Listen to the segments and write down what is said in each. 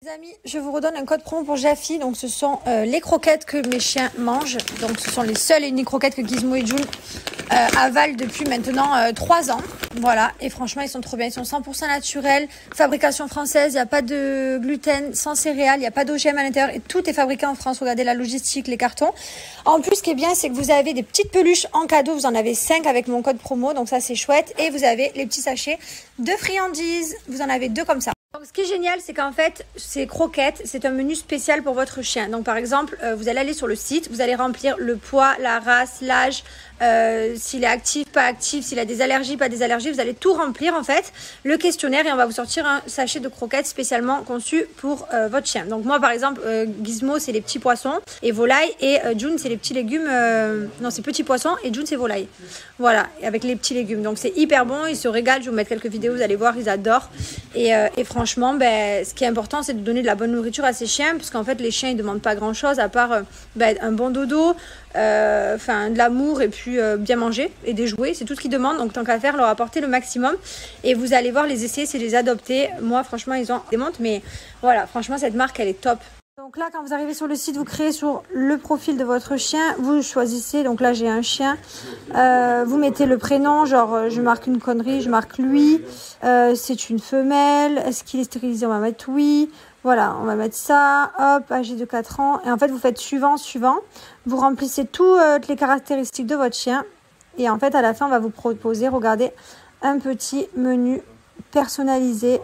Les amis, je vous redonne un code promo pour Jaffy. Donc ce sont les croquettes que mes chiens mangent. Donc ce sont les seules et uniques croquettes que Gizmo et June avalent depuis maintenant 3 ans. Voilà, et franchement ils sont trop bien. Ils sont 100% naturels, fabrication française, il n'y a pas de gluten, sans céréales, il n'y a pas d'OGM à l'intérieur. Et tout est fabriqué en France. Regardez la logistique, les cartons. En plus, ce qui est bien, c'est que vous avez des petites peluches en cadeau. Vous en avez 5 avec mon code promo, donc ça c'est chouette. Et vous avez les petits sachets de friandises. Vous en avez 2 comme ça. Donc, ce qui est génial, c'est qu'en fait, ces croquettes, c'est un menu spécial pour votre chien. Donc, par exemple, vous allez aller sur le site, vous allez remplir le poids, la race, l'âge, s'il est actif, pas actif, s'il a des allergies, pas des allergies. Vous allez tout remplir, en fait, le questionnaire, et on va vous sortir un sachet de croquettes spécialement conçu pour votre chien. Donc, moi, par exemple, Gizmo, c'est les petits poissons et volailles, et June, c'est les petits légumes, non, c'est petits poissons, et June, c'est volailles. Voilà, avec les petits légumes. Donc, c'est hyper bon, ils se régalent. Je vais vous mettre quelques vidéos, vous allez voir, ils adorent. Et franchement, ce qui est important, c'est de donner de la bonne nourriture à ces chiens, parce qu'en fait, les chiens, ils ne demandent pas grand-chose, à part un bon dodo, de l'amour, et puis bien manger, et des jouets. C'est tout ce qu'ils demandent, donc tant qu'à faire, leur apporter le maximum. Et vous allez voir, les essayer, c'est les adopter. Moi, franchement, ils ont des montres, mais voilà, franchement, cette marque, elle est top. Donc là, quand vous arrivez sur le site, vous créez sur le profil de votre chien, vous choisissez, donc là j'ai un chien, vous mettez le prénom, genre je marque une connerie, je marque lui, c'est une femelle, est-ce qu'il est stérilisé, on va mettre oui, voilà, on va mettre ça, hop, âgé de 4 ans, et en fait vous faites suivant, vous remplissez toutes les caractéristiques de votre chien, et en fait à la fin on va vous proposer, regardez, un petit menu personnalisé.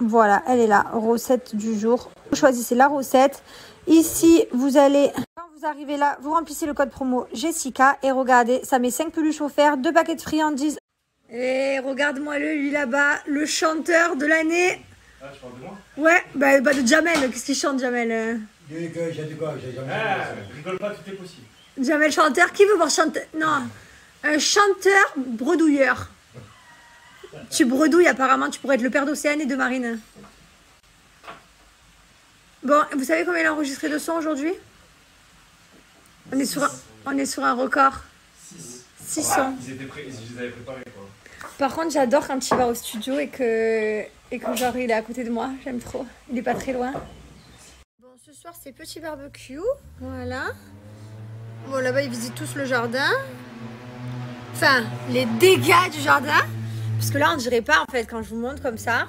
Voilà, elle est là, recette du jour. Vous choisissez la recette. Ici, vous allez, quand vous arrivez là, vous remplissez le code promo Jessica. Et regardez, ça met 5 peluches offertes, 2 paquets de friandises. Et regarde-moi-le, lui là-bas, le chanteur de l'année. Ah, tu parles de moi? Ouais, bah de Jamel. Qu'est-ce qu'il chante, Jamel? Rigole pas, tout est possible. Jamel chanteur, qui veut voir chanter? Non, un chanteur bredouilleur. Tu bredouilles apparemment, tu pourrais être le père d'Océane et de Marine. Bon, vous savez combien il a enregistré de son aujourd'hui? On est sur un record. 6 sons. Je les avais préparés quoi. Par contre, j'adore quand il va au studio et que genre il est à côté de moi. J'aime trop. Il est pas très loin. Bon, ce soir c'est petit barbecue. Voilà. Bon, là-bas ils visitent tous le jardin. Enfin, les dégâts du jardin. Parce que là, on dirait pas, en fait, quand je vous montre comme ça.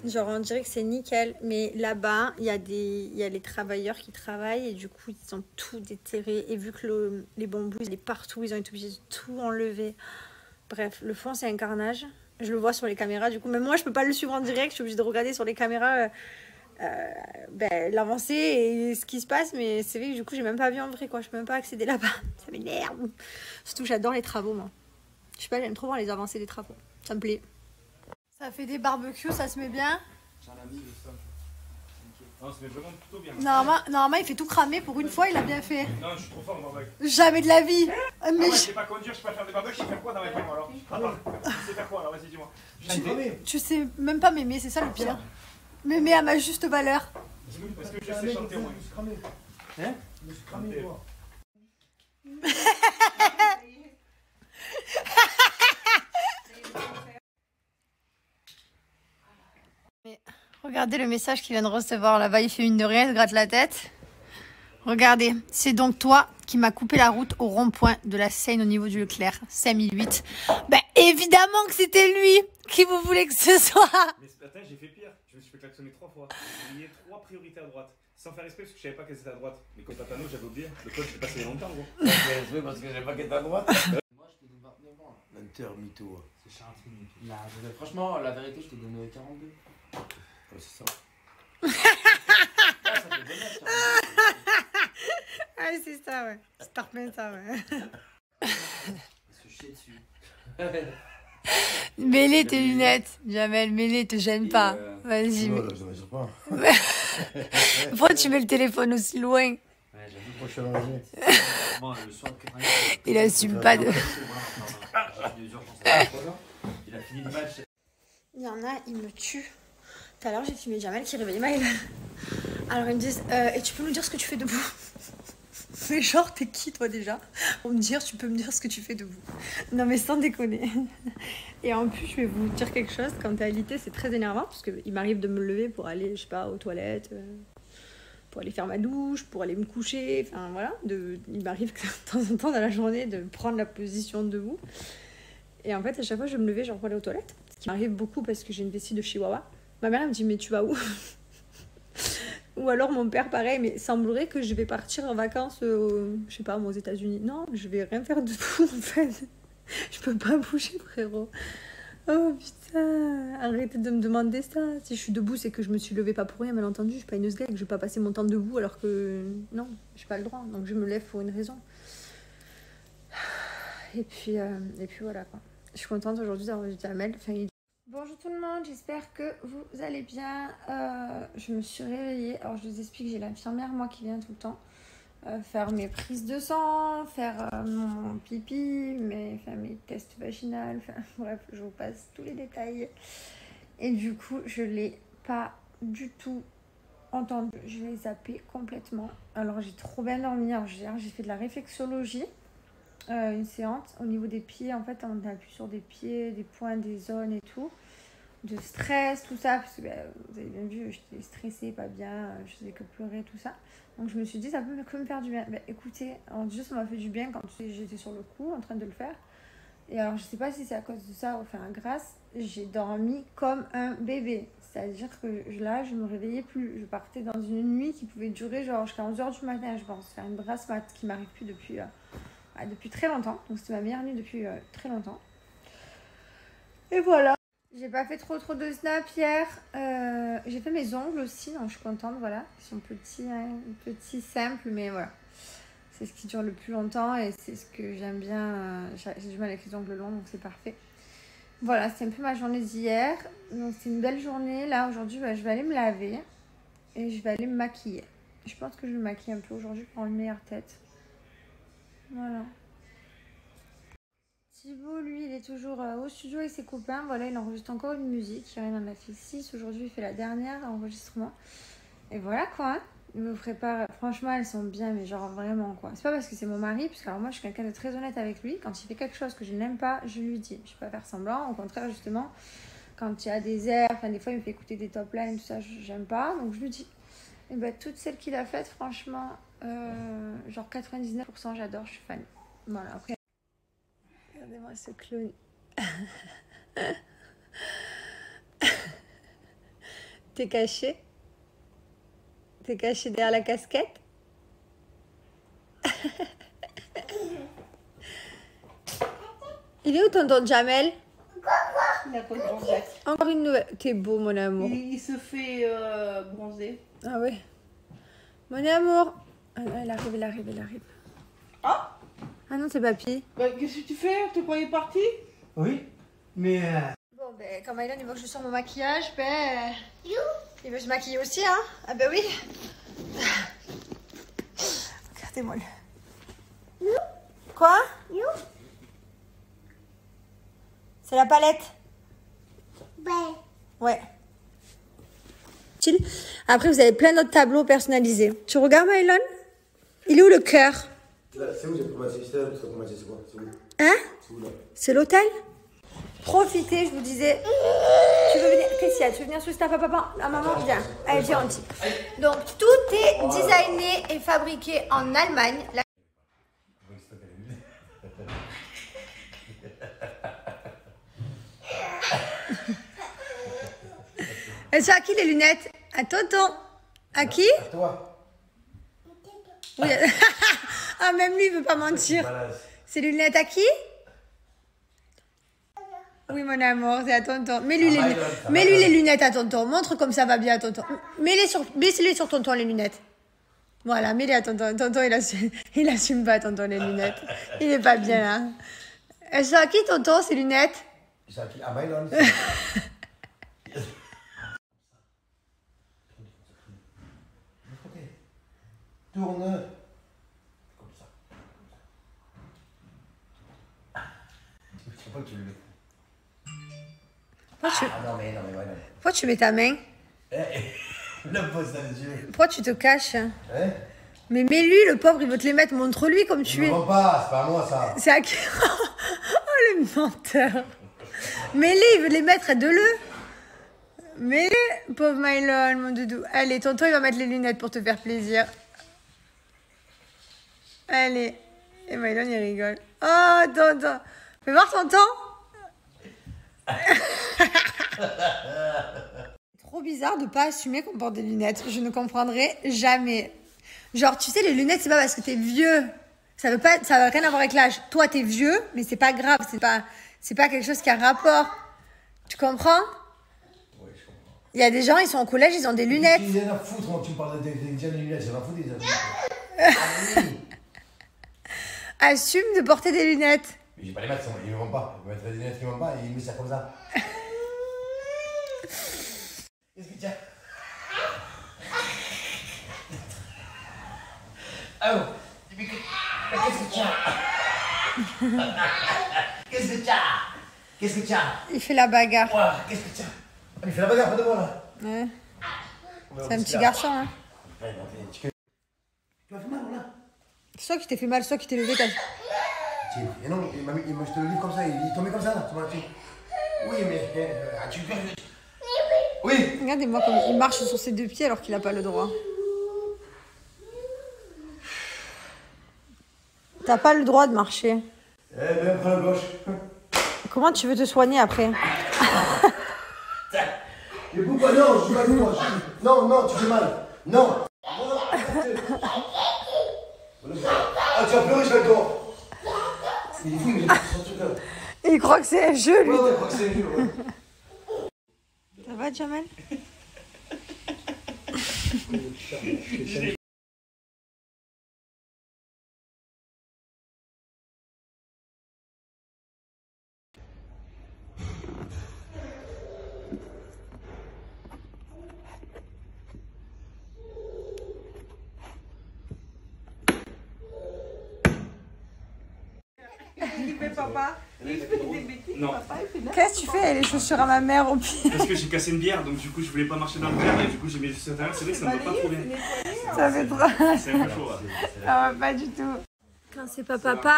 Genre, on dirait que c'est nickel. Mais là-bas, il y a les travailleurs qui travaillent. Et du coup, ils ont tout déterré. Et vu que les bambous, il est partout, ils ont été obligés de tout enlever. Bref, le fond, c'est un carnage. Je le vois sur les caméras. Du coup, même moi, je peux pas le suivre en direct. Je suis obligée de regarder sur les caméras l'avancée et ce qui se passe. Mais c'est vrai que du coup, j'ai même pas vu en vrai, quoi. Je peux même pas accéder là-bas. Ça m'énerve. Surtout, j'adore les travaux, moi. Je sais pas, j'aime trop voir les avancées des travaux. Ça me plaît. Ça fait des barbecues, ça se met bien. J'en ai mis le sol. Non, ça met vraiment plutôt bien. Normalement, il fait tout cramer. Pour une fois, il a bien fait. Non, je suis trop fort en barbecue. Jamais de la vie. Mais je sais pas conduire, je sais pas faire des barbecues. Je sais faire quoi dans la vie, moi alors? Tu sais faire quoi alors? Vas-y, dis-moi. Tu sais même pas m'aimer, c'est ça le pire. M'aimer à ma juste valeur. Parce que je sais chanter, moi. Hein? Je me suis cramé, moi. Mais regardez le message qu'il vient de recevoir là-bas. Il fait une de rien, il se gratte la tête. Regardez, c'est donc toi qui m'as coupé la route au rond-point de la Seine au niveau du Leclerc, 5008. Ben évidemment que c'était lui. Qui vous voulez que ce soit? Mais attends, j'ai fait pire. Je me suis fait klaxonner 3 fois. J'ai mis 3 priorités à droite. Sans faire respect parce que je savais pas qu'elles étaient à droite. Mais comme Tatano, j'avais oublié. Le code, je l'ai passé il y a longtemps, gros. Respect parce que j'ai pas qu'elle est à droite. Moi, je te donne 29 ans. L'inter-mytho. C'est cher un truc. Franchement, la vérité, je te donne 42. Ouais, c'est ça. Ah, c'est ça, ouais. C'est parfait, ça, ouais. Se chier dessus. Mets-les tes lunettes, Jamel, mets-les, te gêne pas. Vas-y. Non, là, je ne mesure pas. Pourquoi tu mets le téléphone aussi loin? Ouais, j'avoue, moi, je suis allongé. Il assume pas de... Il a fini le match. Il y en a, ils me tuent. Tout à l'heure, j'ai filmé Jamel qui réveillait Maël. Alors, ils me disent, et tu peux nous dire ce que tu fais debout? Mais genre, t'es qui toi déjà? Pour me dire, tu peux me dire ce que tu fais debout. Non mais sans déconner. Et en plus, je vais vous dire quelque chose. Quand t'es alité, c'est très énervant parce qu'il m'arrive de me lever pour aller, je sais pas, aux toilettes, pour aller faire ma douche, pour aller me coucher. Enfin voilà. Il m'arrive de temps en temps dans la journée de prendre la position debout. Et en fait, à chaque fois, je vais me lever genre pour aller aux toilettes. Ce qui m'arrive beaucoup parce que j'ai une vessie de Chihuahua. Ma mère elle me dit, mais tu vas où? Ou alors mon père, pareil, mais semblerait que je vais partir en vacances, je sais pas, aux États-Unis. Non, je vais rien faire debout, en fait. Je peux pas bouger, frérot. Oh putain, arrêtez de me demander ça. Si je suis debout, c'est que je me suis levée pas pour rien, mal entendu. Je suis pas une osgag, je vais pas passer mon temps debout alors que non, j'ai pas le droit. Donc je me lève pour une raison. Et puis voilà quoi. Je suis contente aujourd'hui d'avoir vu Jamel. Enfin, bonjour tout le monde, j'espère que vous allez bien. Je me suis réveillée. Alors je vous explique, j'ai l'infirmière moi qui vient tout le temps faire mes prises de sang, faire mon pipi, mes tests vaginaux, enfin bref, je vous passe tous les détails. Et du coup, je l'ai pas du tout entendu. Je l'ai zappé complètement. Alors j'ai trop bien dormi. Alors j'ai fait de la réflexologie. Une séance au niveau des pieds, en fait on appuie sur des pieds, des points, des zones et tout, de stress, tout ça, parce que vous avez bien vu, j'étais stressée, pas bien, je faisais que pleurer, tout ça, donc je me suis dit ça peut me faire du bien. Écoutez, déjà ça m'a fait du bien quand j'étais sur le coup en train de le faire, et alors je sais pas si c'est à cause de ça, enfin grâce, j'ai dormi comme un bébé, c'est-à-dire que là je me réveillais plus, je partais dans une nuit qui pouvait durer genre jusqu'à 11h du matin, je pense, faire une brasse mat qui m'arrive plus depuis très longtemps, donc c'était ma meilleure nuit depuis très longtemps. Et voilà. J'ai pas fait trop de snap hier. J'ai fait mes ongles aussi, donc je suis contente, voilà. Ils sont petits, simples, mais voilà. C'est ce qui dure le plus longtemps et c'est ce que j'aime bien. J'ai du mal avec les ongles longs, donc c'est parfait. Voilà, c'est un peu ma journée d'hier. Donc c'est une belle journée. Là, aujourd'hui, je vais aller me laver et je vais aller me maquiller. Je pense que je vais me maquiller un peu aujourd'hui pour avoir une meilleure tête. Voilà. Thibaut, lui, il est toujours au studio avec ses copains. Voilà, il enregistre encore une musique. Il en a fait 6. Aujourd'hui, il fait la dernière enregistrement. Et voilà quoi. Hein. Il me prépare. Franchement, elles sont bien, mais genre vraiment quoi. C'est pas parce que c'est mon mari, parce que alors moi, je suis quelqu'un de très honnête avec lui. Quand il fait quelque chose que je n'aime pas, je lui dis. Je peux pas faire semblant. Au contraire, justement, quand il y a des airs, enfin, des fois, il me fait écouter des top lines, tout ça, j'aime pas. Donc, je lui dis. Et ben, toutes celles qu'il a faites, franchement, genre 99%, j'adore, je suis fan. Voilà, après. Regardez-moi ce clown. T'es caché? T'es caché derrière la casquette? Il est où tonton Jamel? Il a pas de bronzette. Encore une nouvelle. T'es beau mon amour. Il se fait bronzer. Ah ouais. Mon amour. Ah, il arrive. Ah, Ah non, c'est papy. bah, qu'est-ce que tu fais? Tu croyais parti? Oui, mais Bon, ben, quand Maïlan il veut que je sors mon maquillage, ben. Il veut que je maquille aussi, hein? Ah, ben oui. Regardez-moi le. Quoi? C'est la palette? Ouais. Après, vous avez plein d'autres tableaux personnalisés. Tu regardes, Maïlan? Il est où le cœur? là, c'est où j'ai commencé? C'est quoi? C'est où? Hein? C'est où là? C'est l'hôtel? Profitez, je vous disais. Tu veux venir? Qu'est-ce qu'il y a? Tu veux venir sous ta papa? Ah, maman, viens. Allez, viens, on dit. Donc, tout est designé et fabriqué en Allemagne. Elles sont à qui les lunettes? À tonton. À qui? À toi. Oui. Ah, même lui, il veut pas mentir. C'est les lunettes à qui? Oui, mon amour, c'est à tonton. Mets-lui les lunettes à tonton. Montre comme ça va bien à tonton. Mets-les sur tonton, les lunettes. Voilà, mets-les à tonton. Tonton, il assume pas, tonton, les lunettes. Il est pas bien, là. Elles sont à qui, tonton, ces lunettes? C'est à qui? À Maïlan. Tourne. Comme ça. Je sais pas que tu le mets. Ah non, mais voilà. Pourquoi tu mets ta main? Le pose dans les yeux. Pourquoi tu te caches? Hein? Mais mets-lui, le pauvre, il veut te les mettre. Montre-lui comme tu es. Je ne pas, c'est pas à moi ça. C'est à qui? Oh, le menteur. Mets-les, il veut les mettre, aide-le. Mets-les, pauvre Mylon, mon doudou. Allez, tonton, il va mettre les lunettes pour te faire plaisir. Allez. Et Mylon, il rigole. Oh, tonton. Fais voir tonton. Trop bizarre de pas assumer qu'on porte des lunettes. Je ne comprendrai jamais. Genre, tu sais, les lunettes, c'est pas parce que t'es vieux. Ça veut rien avoir avec l'âge. Toi, t'es vieux, mais c'est pas grave. C'est pas quelque chose qui a rapport. Tu comprends? Oui, je comprends. Il y a des gens, ils sont au collège, ils ont des lunettes. Ils en a foutre quand tu me parles des lunettes. J'en ai foutre des lunettes. Assume de porter des lunettes. Mais je vais pas les mettre, ils ne vont pas. Je vais mettre des lunettes qui ne vont pas et il met ça comme ça. Qu'est-ce que tu as? Oh, qu'est-ce que tu as? Qu'est-ce que tu as? Qu'est-ce que tu as? Il fait la bagarre. Ouah, qu'est-ce que tu as? Ah, il fait la bagarre, pas de moi là. Ouais. C'est un petit garçon, hein. Tu vas faire mal, là? Soit qui t'est fait mal, soit qui t'est levé. Et non, je te le livre comme ça, il est tombé comme ça là. Oui, mais tu peux. Oui. Regardez-moi comme il marche sur ses deux pieds alors qu'il n'a pas le droit. T'as pas le droit de marcher. Eh ben, prends la gauche. Comment tu veux te soigner après? Mais pourquoi non, je suis pas avec toi. Non, tu fais mal. Non. Ah, tu vas pleurer, je vais dehors. Il est fou, mais j'ai son truc là. Il croit que c'est un jeu, lui. Ouais, je crois que c'est un jeu, ouais. Ça va, Jamel? Il fait papa. Il fait des bêtises. Non. Papa, il fait Qu'est-ce que tu fais? Les chaussures à ma mère au pire. Parce que j'ai cassé une bière, donc du coup je voulais pas marcher dans le verre et du coup j'ai mis les chaussures à terre. C'est vrai que ça me va pas trop bien. Ça fait trop. C'est un peu chaud. Ça va pas du tout. Quand c'est pas papa,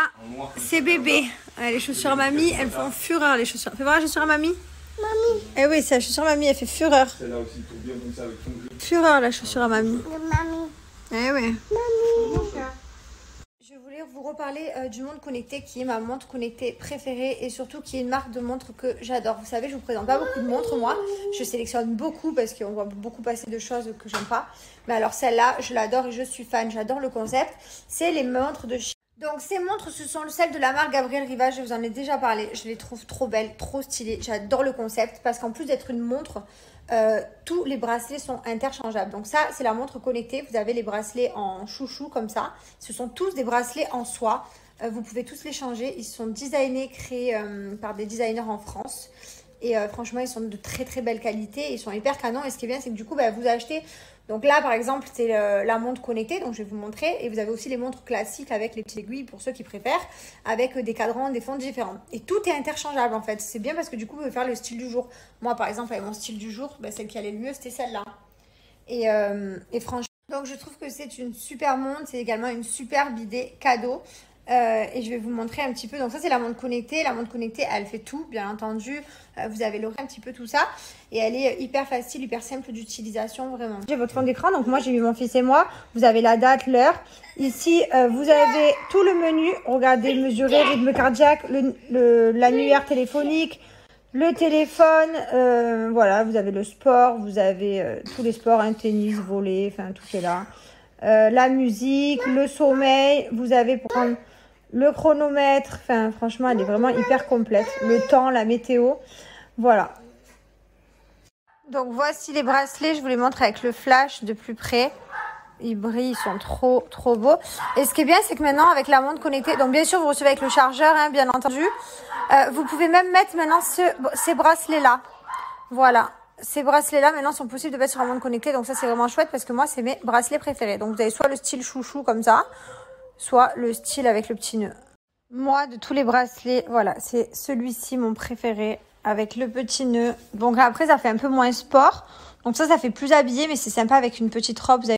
c'est bébé. Les chaussures à mamie, elles font fureur, les chaussures. Fais voir la chaussure à mamie. Mamie. Eh oui, c'est la chaussure à mamie, elle fait fureur. Celle-là aussi, pour bien comme ça avec ton jeu. Fureur, la chaussure à mamie. Mamie. Eh oui. Mamie. Je voulais vous reparler du montre connecté qui est ma montre connectée préférée et surtout qui est une marque de montre que j'adore. Vous savez, je vous présente pas beaucoup de montres moi. Je sélectionne beaucoup parce qu'on voit beaucoup passer de choses que j'aime pas. Mais alors celle-là, je l'adore et je suis fan. J'adore le concept. C'est les montres de Chine. Donc ces montres, ce sont celles de la marque Gabriel Rivage. Je vous en ai déjà parlé. Je les trouve trop belles, trop stylées. J'adore le concept parce qu'en plus d'être une montre, tous les bracelets sont interchangeables. Donc ça, c'est la montre connectée. Vous avez les bracelets en chouchou comme ça. Ce sont tous des bracelets en soie. Vous pouvez tous les changer. Ils sont designés, créés par des designers en France. Et franchement, ils sont de très très belle qualité. Ils sont hyper canons. Et ce qui est bien, c'est que du coup, vous achetez... Donc là, par exemple, c'est la montre connectée. Donc je vais vous montrer. Et vous avez aussi les montres classiques avec les petites aiguilles pour ceux qui préfèrent. Avec des cadrans, des fonds différents. Et tout est interchangeable en fait. C'est bien parce que du coup, vous pouvez faire le style du jour. Moi, par exemple, avec mon style du jour, celle qui allait le mieux, c'était celle-là. Et franchement, donc je trouve que c'est une super montre. C'est également une superbe idée cadeau. Et je vais vous montrer un petit peu. Donc ça, c'est la montre connectée. La montre connectée, elle fait tout, bien entendu. Vous avez l'horaire, un petit peu tout ça. Et elle est hyper facile, hyper simple d'utilisation, vraiment. J'ai votre fond d'écran. Donc moi, j'ai mis mon fils et moi. Vous avez la date, l'heure. Ici, vous avez tout le menu. Regardez, mesurer, rythme cardiaque, l'annuaire téléphonique, le téléphone. Voilà, vous avez le sport. Vous avez tous les sports, tennis, volley, enfin, tout est là. La musique, le sommeil. Vous avez pour prendre... le chronomètre, enfin franchement elle est vraiment hyper complète. Le temps, la météo, voilà. Donc voici les bracelets, je vous les montre avec le flash de plus près. Ils brillent, ils sont trop trop beaux. Et ce qui est bien, c'est que maintenant avec la montre connectée, donc bien sûr vous recevez avec le chargeur, hein, bien entendu. Vous pouvez même mettre maintenant ces bracelets là. Voilà. Ces bracelets-là, maintenant, sont possibles de mettre sur la montre connectée. Donc ça, c'est vraiment chouette parce que moi, c'est mes bracelets préférés. Donc vous avez soit le style chouchou comme ça, soit le style avec le petit nœud. Moi, de tous les bracelets, voilà, c'est celui-ci mon préféré avec le petit nœud. Donc après, ça fait un peu moins sport. Donc ça fait plus habillé, mais c'est sympa avec une petite robe. Vous avez